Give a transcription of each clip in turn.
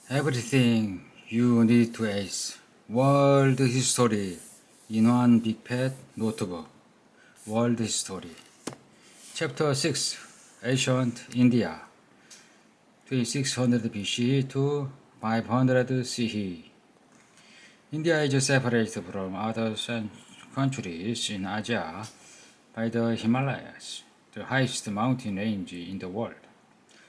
Everything you need to ace. World history in one big pad notebook. World history. Chapter 6. Ancient India. 2600 BC to 500 CE. India is separated from other countries in Asia by the Himalayas, the highest mountain range in the world.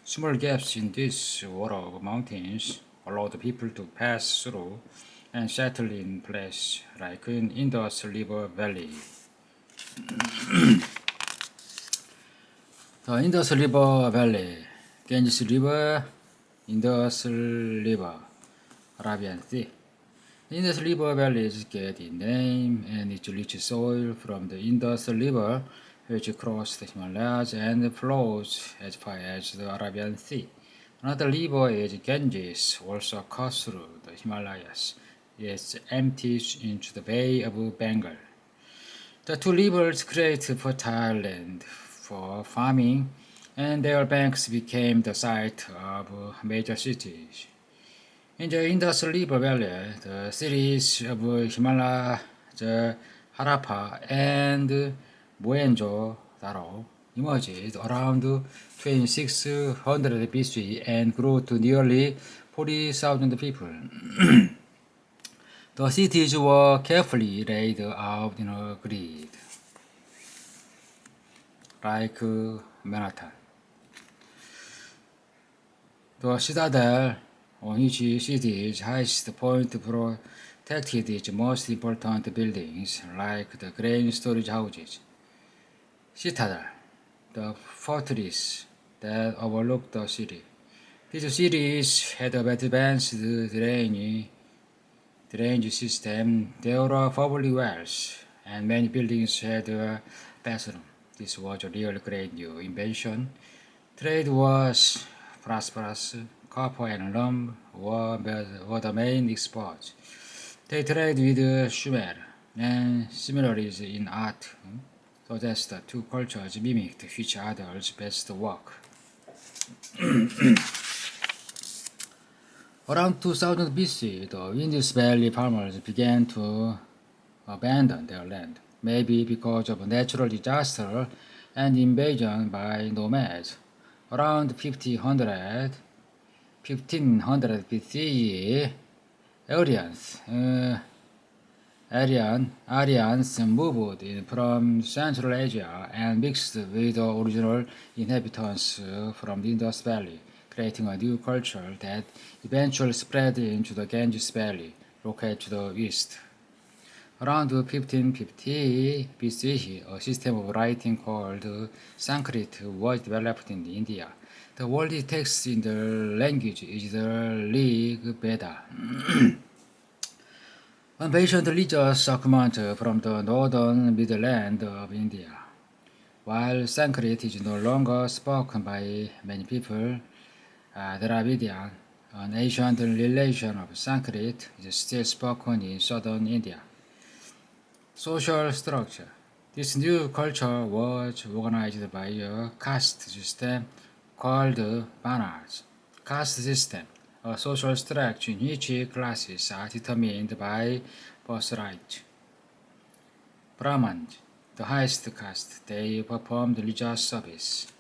Small gaps in this wall of mountains allow the people to pass through and settle in place, like in Indus River Valley. The Indus River Valley, Ganges River, Indus River, Arabian Sea. The Indus River Valley is get its name and its rich soil from the Indus River, which crosses the Himalayas and flows as far as the Arabian Sea. Another river is Ganges, also cuts through the Himalayas. It empties into the Bay of Bengal. The two rivers create fertile land for farming, and their banks became the site of major cities. In the Indus River Valley, the cities of Himalaya, the Harappa, and Mohenjo-daro emerged around 2600 BC and grew to nearly 40,000 people. The cities were carefully laid out in a grid, like Manhattan. The citadel, on each city's highest point, protected its most important buildings, like the grain storage houses. Citadel, the fortress that overlooked the city. These cities had a advanced drainage system. There were public wells, and many buildings had a bathroom. This was a real great new invention. Trade was prosperous. Copper and lumber were the main exports. They trade with Sumer, and similarities in art suggest the two cultures mimicked each other's best work. Around 2000 BC, the Indus Valley farmers began to abandon their land, maybe because of natural disaster and invasion by nomads. Around 1500 BCE, Aryans moved in from Central Asia and mixed with the original inhabitants from the Indus Valley, creating a new culture that eventually spread into the Ganges Valley, located to the east. Around 1550 BCE, a system of writing called Sanskrit was developed in India. The oldest text in the language is the Rig Veda. An ancient religious document from the northern midland of India. While Sanskrit is no longer spoken by many people, Dravidian, an ancient relation of Sanskrit, is still spoken in southern India. Social structure. This new culture was organized by a caste system called Varnas. Caste system, a social structure in which classes are determined by birthright. Brahmins, the highest caste, they performed religious service.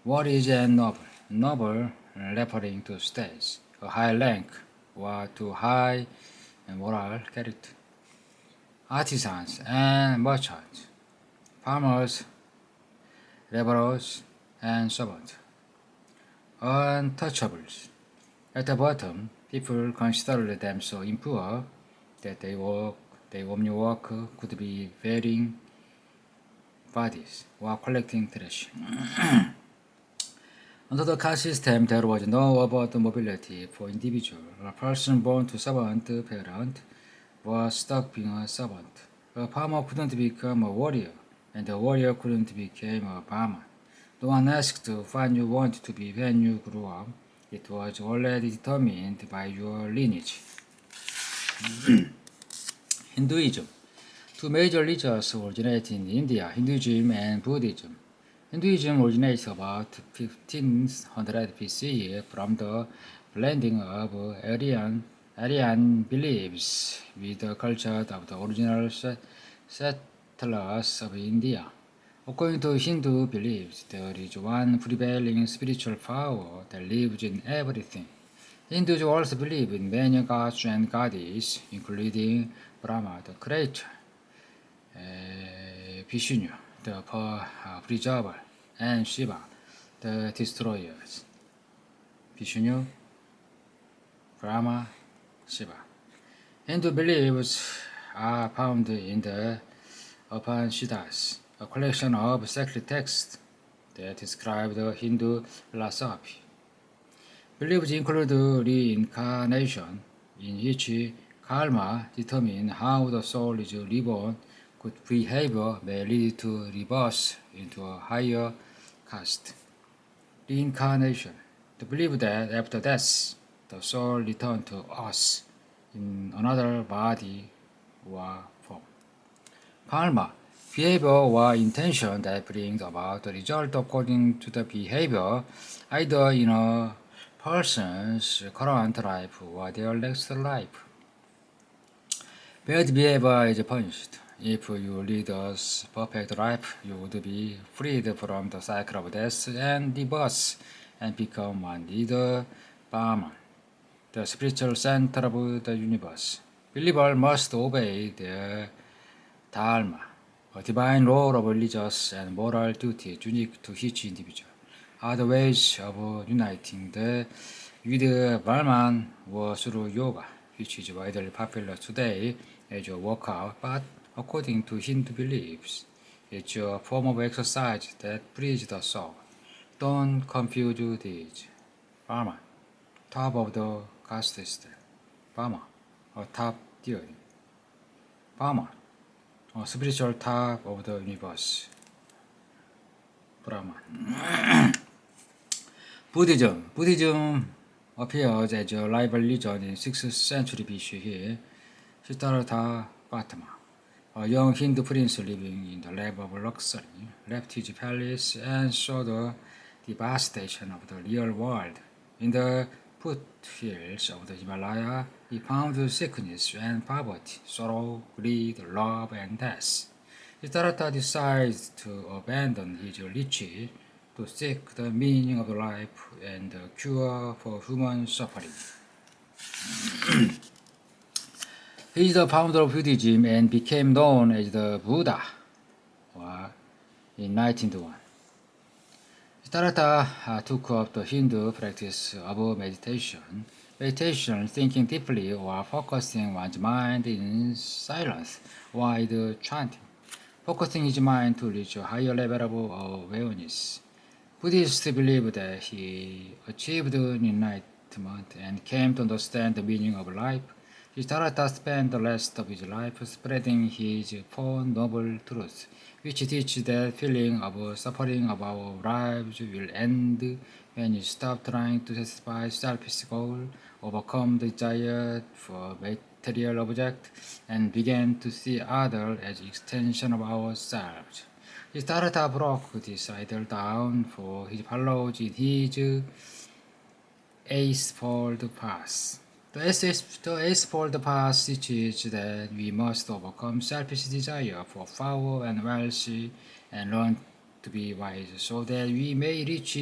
What is a noble? Noble, referring to status, a high rank, or to high moral character. Artisans and merchants, farmers, laborers, and servants. Untouchables. At the bottom, people considered them so impure that their only work could be burying bodies or collecting trash. Under the caste system, there was no upward mobility for individuals. A person born to servant parent was stuck being a servant. A farmer couldn't become a warrior, and a warrior couldn't become a Brahman. No one asked what you wanted to be when you grew up. It was already determined by your lineage. Hinduism. Two major religions originated in India, Hinduism and Buddhism. Hinduism originates about 1500 BCE from the blending of Aryan beliefs with the culture of the original settlers of India. According to Hindu beliefs, there is one prevailing spiritual power that lives in everything. Hindus also believe in many gods and goddesses, including Brahma, the creator, Vishnu, the preserver, and Shiva, the destroyer. Vishnu, Brahma, Shiva. Hindu beliefs are found in the Upanishads, a collection of sacred texts that describe the Hindu philosophy. Beliefs include reincarnation, in which karma determines how the soul is reborn. Good behavior may lead to rebirth into a higher caste. Reincarnation, the belief that after death, the soul returns to us in another body or form. Karma, behavior or intention that brings about the result according to the behavior, either in a person's current life or their next life. Bad behavior is punished. If you lead a perfect life, you would be freed from the cycle of death and rebirth and become one leader, Brahman, the spiritual center of the universe. Believers must obey their dharma, a divine law of religious and moral duties unique to each individual. Other ways of uniting with Brahman were through yoga, which is widely popular today as a workout, but according to Hindu beliefs, it's a form of exercise that frees the soul. Don't confuse these. Brahman, top of the caste system. Brahma, a top deity. Brahman, a spiritual top of the universe. Brahman. Buddhism appears as a rival religion in 6th century BCE. Siddhartha Gautama, a young Hindu prince living in the lap of luxury, left his palace and saw the devastation of the real world. In the foothills of the Himalaya, he found sickness and poverty, sorrow, greed, love, and death. Siddhartha decides to abandon his riches to seek the meaning of life and the cure for human suffering. He is the founder of Buddhism and became known as the Buddha in 1901. Siddhartha took up the Hindu practice of meditation. Meditation, thinking deeply or focusing one's mind in silence while chanting, focusing his mind to reach a higher level of awareness. Buddhists believe that he achieved enlightenment and came to understand the meaning of life. Siddhartha spent the rest of his life spreading his Four Noble Truths, which teach that feeling of suffering of our lives will end when you stop trying to satisfy selfish goals, overcome the desire for material objects, and begin to see others as extension of ourselves. Siddhartha broke this idea down for his followers in his Eightfold Path. The Eightfold Path teaches that we must overcome selfish desire for power and wealth and learn to be wise so that we may reach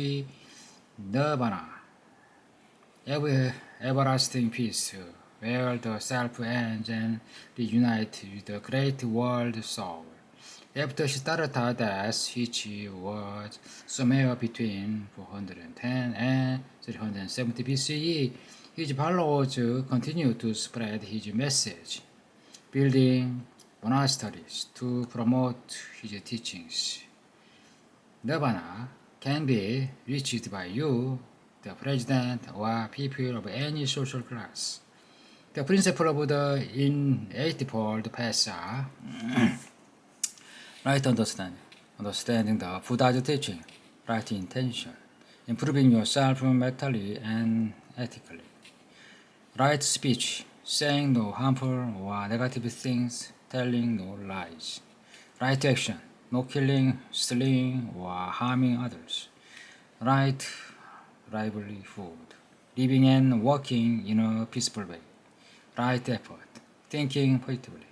nirvana, everlasting peace, where the self ends and reunite with the great world soul. After Siddhartha's death, which was somewhere between 410 and 370 BCE, his followers continued to spread his message, building monasteries to promote his teachings. Nirvana can be reached by you, the president, or people of any social class. The principle of the Eightfold Path are right understanding the Buddha's teaching, right intention, improving yourself mentally and ethically, right speech, saying no harmful or negative things, telling no lies, right action, no killing, stealing, or harming others, right livelihood, living and working in a peaceful way, right effort, thinking positively,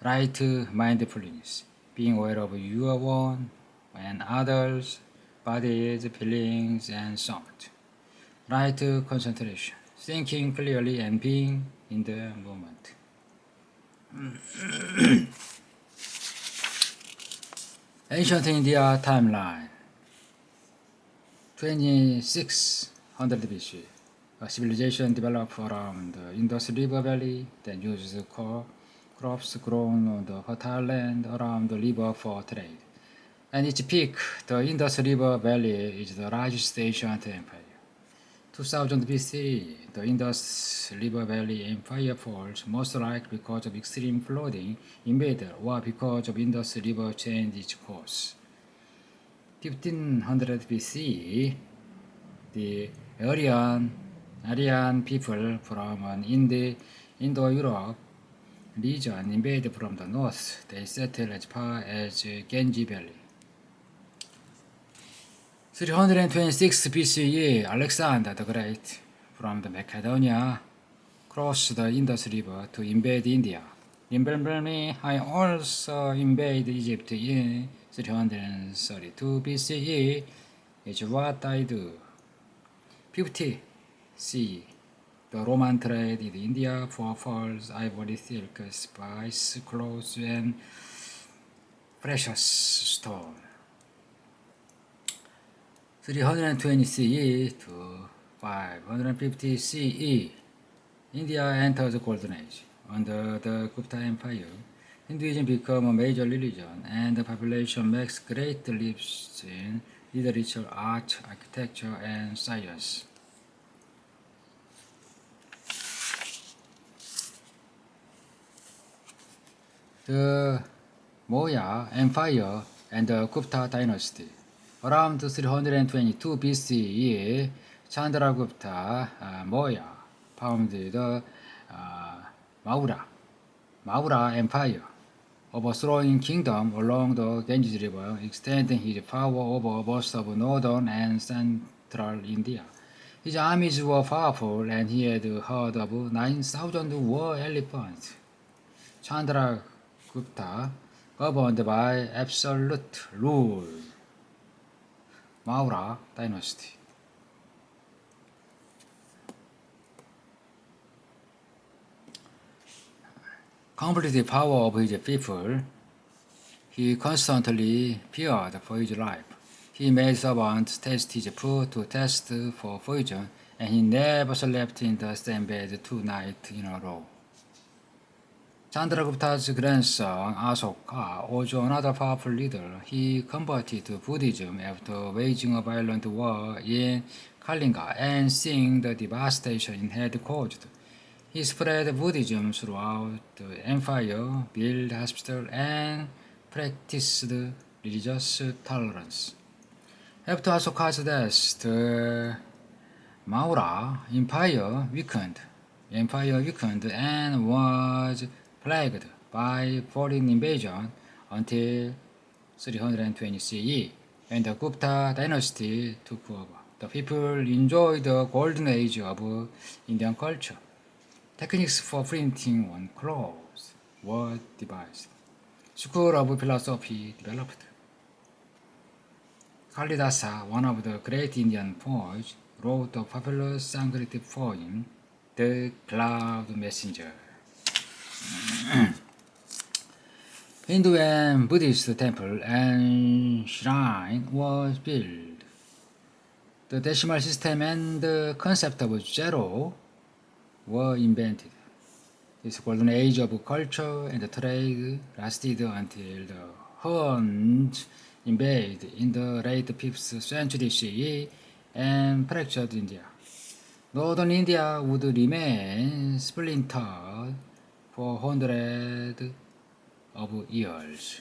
right mindfulness, being aware of your own and others, bodies, feelings, and thoughts, right concentration, thinking clearly and being in the moment. Ancient India timeline 2600 BC. A civilization developed around the Indus River Valley that uses crops grown on the fertile land around the river for trade. At its peak, the Indus River Valley is the largest ancient empire. 2000 BC, the Indus River Valley Empire falls, most likely because of extreme flooding in Middle or because of Indus River changed its course. 1500 BC, the Aryan people from an Indo-Europe region invaded from the north. They settled as far as Ganges Valley. 326 BCE, Alexander the Great from the Macedonia crossed the Indus River to invade India. Remember me, I also invaded Egypt in 332 BCE. It's what I do. 50 CE, the Roman trade in India for furs, ivory, silk, spice, clothes, and precious stone. 320 CE to 550 CE, India enters the Golden Age. Under the Gupta Empire, Hinduism became a major religion, and the population makes great leaps in literature, art, architecture, and science. The Maurya Empire and the Gupta dynasty. Around 322 BCE, Chandragupta Maurya founded the Maurya Empire, overthrowing kingdom along the Ganges River, extending his power over most of northern and central India. His armies were powerful, and he had a herd of 9,000 war elephants. Chandragupta governed by absolute rule. Maurya dynasty. Complete power of his people, he constantly feared for his life. He made servants taste his food to test for poison, and he never slept in the same bed 2 nights in a row. Chandragupta's grandson Asoka was another powerful leader. He converted to Buddhism after waging a violent war in Kalinga and seeing the devastation it had caused. He spread Buddhism throughout the empire, built hospitals, and practiced religious tolerance. After Asoka's death, the Maurya Empire weakened and was plagued by foreign invasion until 320 CE, when the Gupta dynasty took over. The people enjoyed the golden age of Indian culture. Techniques for printing on cloth were devised. School of philosophy developed. Kalidasa, one of the great Indian poets, wrote a popular Sanskrit poem, The Cloud Messenger. Hindu and Buddhist temple and shrine was built. The decimal system and the concept of zero were invented. This golden age of culture and trade lasted until the Huns invaded in the late 5th century CE and fractured India. Northern India would remain splintered for hundreds of years.